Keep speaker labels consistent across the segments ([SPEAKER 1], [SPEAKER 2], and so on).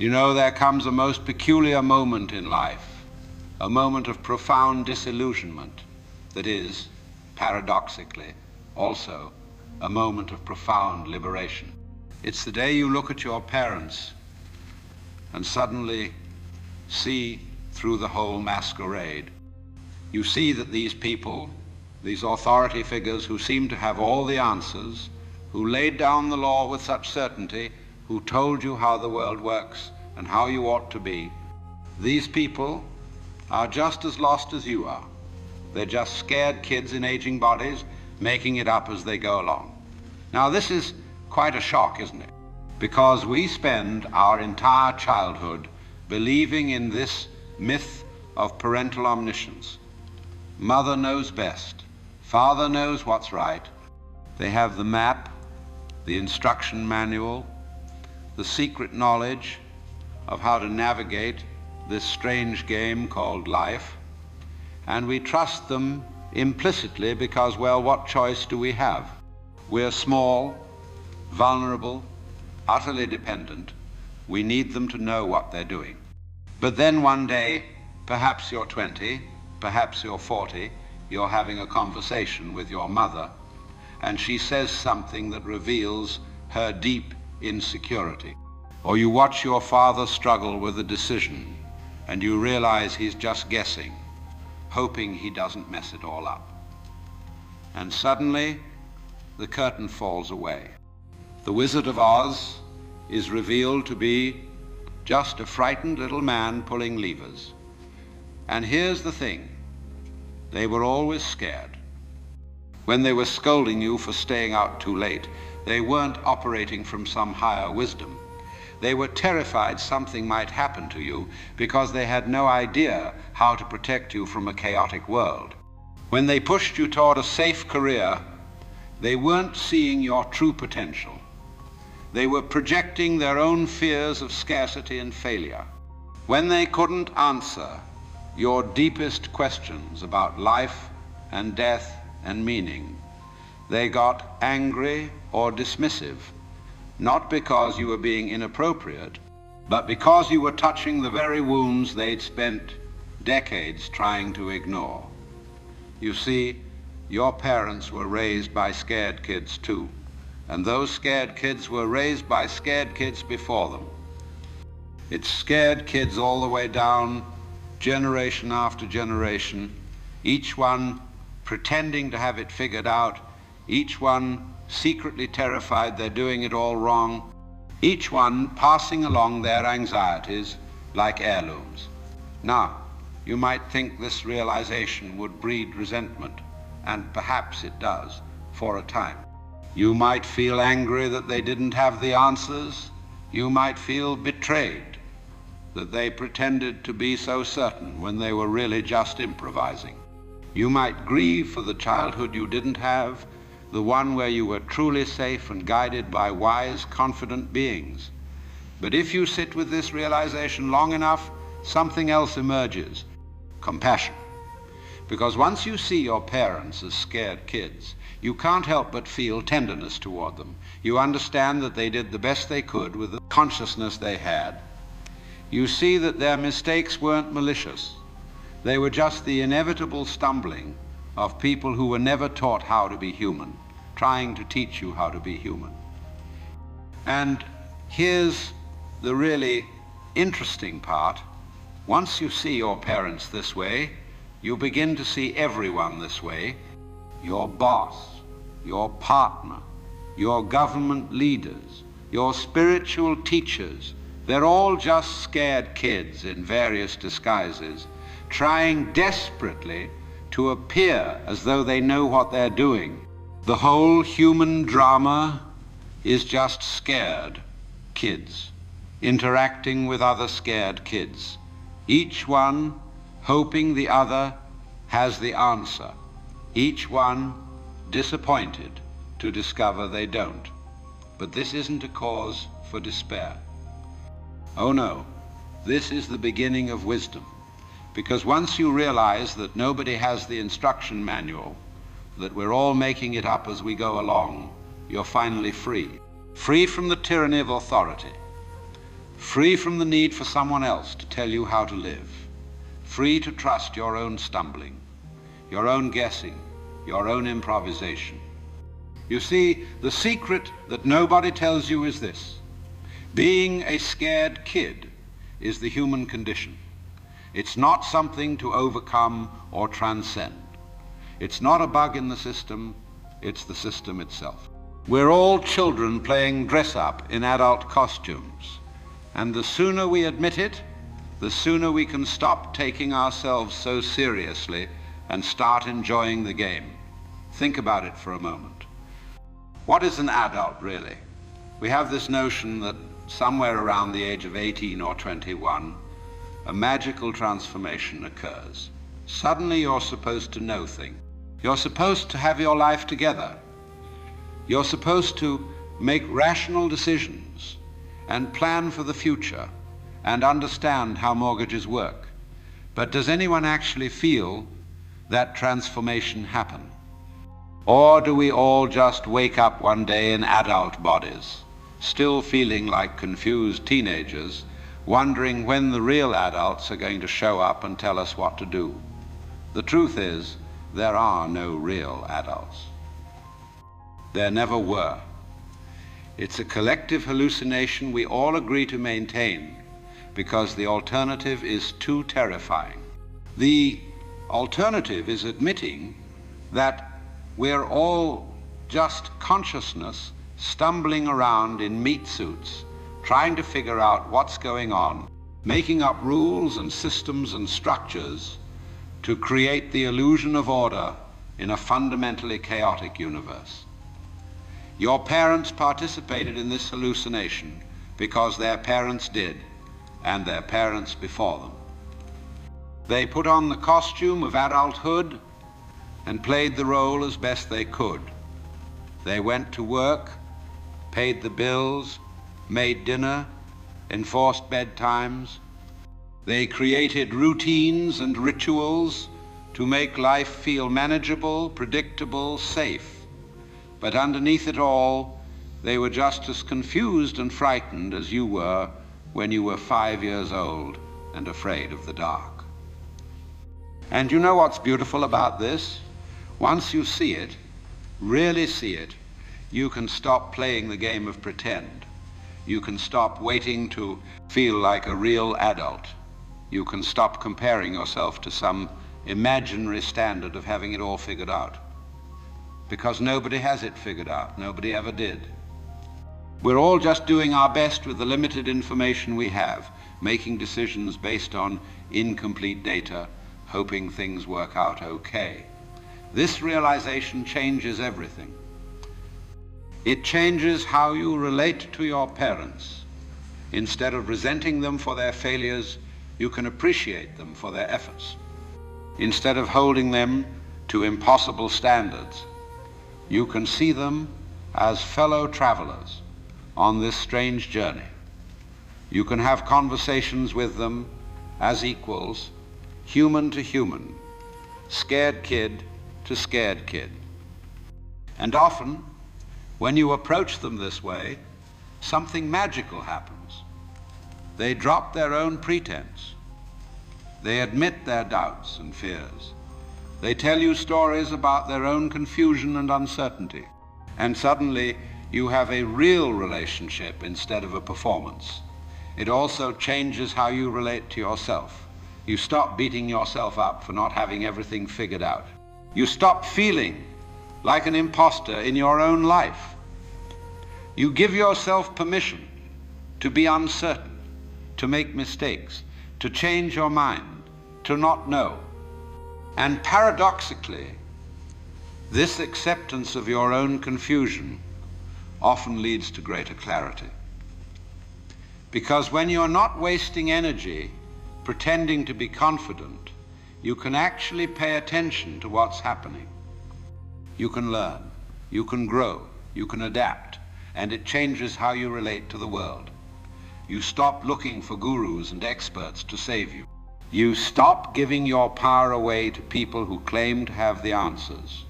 [SPEAKER 1] You know, there comes a most peculiar moment in life, a moment of profound disillusionment that is, paradoxically, also a moment of profound liberation. It's the day you look at your parents and suddenly see through the whole masquerade. You see that these people, these authority figures who seem to have all the answers, who laid down the law with such certainty, who told you how the world works and how you ought to be, these people are just as lost as you are. They're just scared kids in aging bodies, making it up as they go along. Now this is quite a shock, isn't it? Because we spend our entire childhood believing in this myth of parental omniscience. Mother knows best. Father knows what's right. They have the map, the instruction manual, the secret knowledge of how to navigate this strange game called life. And we trust them implicitly because, well, what choice do we have? We're small, vulnerable, utterly dependent. We need them to know what they're doing. But then one day, perhaps you're 20, perhaps you're 40, you're having a conversation with your mother, and she says something that reveals her deep insecurity. Or you watch your father struggle with a decision, and you realize he's just guessing, hoping he doesn't mess it all up. And suddenly, the curtain falls away. The Wizard of Oz is revealed to be just a frightened little man pulling levers. And here's the thing, they were always scared. When they were scolding you for staying out too late, they weren't operating from some higher wisdom. They were terrified something might happen to you because they had no idea how to protect you from a chaotic world. When they pushed you toward a safe career, they weren't seeing your true potential. They were projecting their own fears of scarcity and failure. When they couldn't answer your deepest questions about life and death and meaning, they got angry or dismissive, not because you were being inappropriate, but because you were touching the very wounds they'd spent decades trying to ignore. You see, your parents were raised by scared kids too, and those scared kids were raised by scared kids before them. It's scared kids all the way down, generation after generation, each one pretending to have it figured out, each one secretly terrified they're doing it all wrong, each one passing along their anxieties like heirlooms. Now, you might think this realization would breed resentment, and perhaps it does, for a time. You might feel angry that they didn't have the answers. You might feel betrayed that they pretended to be so certain when they were really just improvising. You might grieve for the childhood you didn't have, the one where you were truly safe and guided by wise, confident beings. But if you sit with this realization long enough, something else emerges: compassion. Because once you see your parents as scared kids, you can't help but feel tenderness toward them. You understand that they did the best they could with the consciousness they had. You see that their mistakes weren't malicious. They were just the inevitable stumbling of people who were never taught how to be human, trying to teach you how to be human. And here's the really interesting part. Once you see your parents this way, you begin to see everyone this way. Your boss, your partner, your government leaders, your spiritual teachers, they're all just scared kids in various disguises, trying desperately to appear as though they know what they're doing. The whole human drama is just scared kids interacting with other scared kids, each one hoping the other has the answer, each one disappointed to discover they don't. But this isn't a cause for despair. Oh no, this is the beginning of wisdom. Because once you realize that nobody has the instruction manual, that we're all making it up as we go along, you're finally free. Free from the tyranny of authority. free from the need for someone else to tell you how to live, free to trust your own stumbling, your own guessing, your own improvisation. You see, the secret that nobody tells you is this: being a scared kid is the human condition. It's not something to overcome or transcend. It's not a bug in the system, it's the system itself. We're all children playing dress-up in adult costumes, and the sooner we admit it, the sooner we can stop taking ourselves so seriously and start enjoying the game. Think about it for a moment. What is an adult, really? We have this notion that somewhere around the age of 18 or 21, a magical transformation occurs. Suddenly you're supposed to know things. You're supposed to have your life together. You're supposed to make rational decisions and plan for the future and understand how mortgages work. But does anyone actually feel that transformation happen? Or do we all just wake up one day in adult bodies, still feeling like confused teenagers, wondering when the real adults are going to show up and tell us what to do? The truth is, there are no real adults. There never were. It's a collective hallucination we all agree to maintain because the alternative is too terrifying. The alternative is admitting that we're all just consciousness stumbling around in meat suits, trying to figure out what's going on, making up rules and systems and structures to create the illusion of order in a fundamentally chaotic universe. Your parents participated in this hallucination because their parents did, and their parents before them. They put on the costume of adulthood and played the role as best they could. They went to work, paid the bills, made dinner, enforced bedtimes. They created routines and rituals to make life feel manageable, predictable, safe. But underneath it all, they were just as confused and frightened as you were when you were 5 years old and afraid of the dark. And you know what's beautiful about this? Once you see it, really see it, you can stop playing the game of pretend. You can stop waiting to feel like a real adult. You can stop comparing yourself to some imaginary standard of having it all figured out. Because nobody has it figured out. Nobody ever did. We're all just doing our best with the limited information we have, making decisions based on incomplete data, hoping things work out okay. This realization changes everything. It changes how you relate to your parents. Instead of resenting them for their failures, you can appreciate them for their efforts. Instead of holding them to impossible standards, you can see them as fellow travelers on this strange journey. You can have conversations with them as equals, human to human, scared kid to scared kid. And often, when you approach them this way, something magical happens. They drop their own pretense. They admit their doubts and fears. They tell you stories about their own confusion and uncertainty. And suddenly, you have a real relationship instead of a performance. It also changes how you relate to yourself. You stop beating yourself up for not having everything figured out. You stop feeling like an imposter in your own life. You give yourself permission to be uncertain, to make mistakes, to change your mind, to not know. And paradoxically, this acceptance of your own confusion often leads to greater clarity. Because when you're not wasting energy pretending to be confident, you can actually pay attention to what's happening. You can learn, you can grow, you can adapt, and it changes how you relate to the world. You stop looking for gurus and experts to save you. You stop giving your power away to people who claim to have the answers.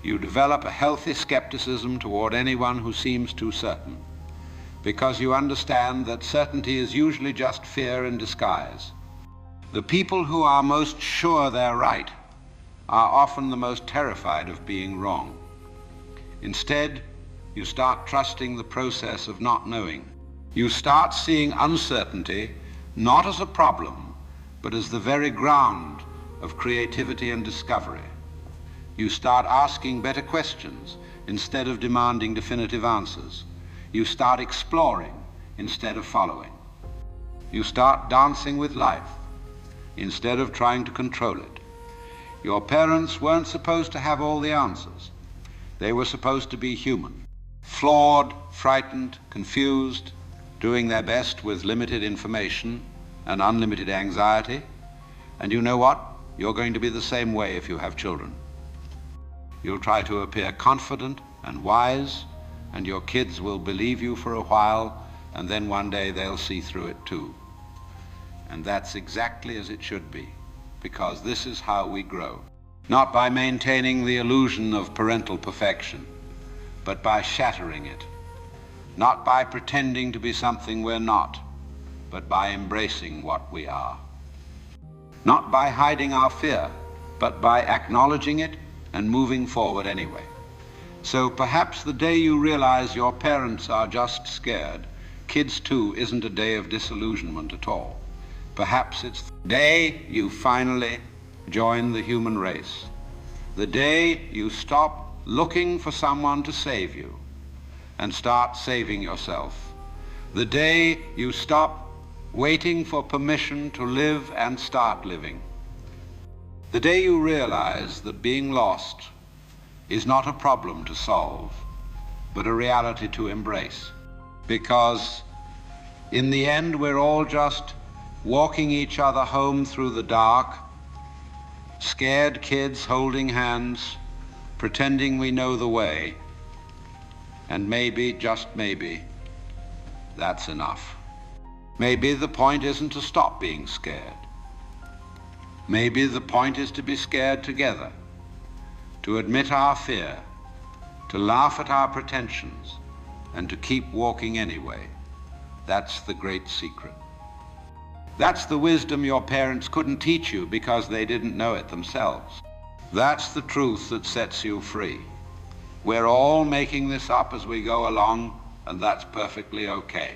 [SPEAKER 1] You develop a healthy skepticism toward anyone who seems too certain. because you understand that certainty is usually just fear in disguise. The people who are most sure they're right are often the most terrified of being wrong. Instead, you start trusting the process of not knowing. You start seeing uncertainty not as a problem, but as the very ground of creativity and discovery. You start asking better questions instead of demanding definitive answers. You start exploring instead of following. You start dancing with life instead of trying to control it. Your parents weren't supposed to have all the answers. They were supposed to be human, flawed, frightened, confused, doing their best with limited information and unlimited anxiety. And you know what? You're going to be the same way if you have children. You'll try to appear confident and wise, and your kids will believe you for a while, and then one day they'll see through it too. And that's exactly as it should be, because this is how we grow. Not by maintaining the illusion of parental perfection, but by shattering it. Not by pretending to be something we're not, but by embracing what we are. Not by hiding our fear, but by acknowledging it and moving forward anyway. So perhaps the day you realize your parents are just scared, kids too, isn't a day of disillusionment at all. Perhaps it's the day you finally join the human race. The day you stop looking for someone to save you and start saving yourself. The day you stop waiting for permission to live and start living. The day you realize that being lost is not a problem to solve, but a reality to embrace. Because in the end, we're all just walking each other home through the dark, scared kids holding hands, pretending we know the way. And maybe, just maybe, that's enough. Maybe the point isn't to stop being scared. Maybe the point is to be scared together, to admit our fear, to laugh at our pretensions, and to keep walking anyway. That's the great secret. That's the wisdom your parents couldn't teach you because they didn't know it themselves. That's the truth that sets you free. We're all making this up as we go along, and that's perfectly okay.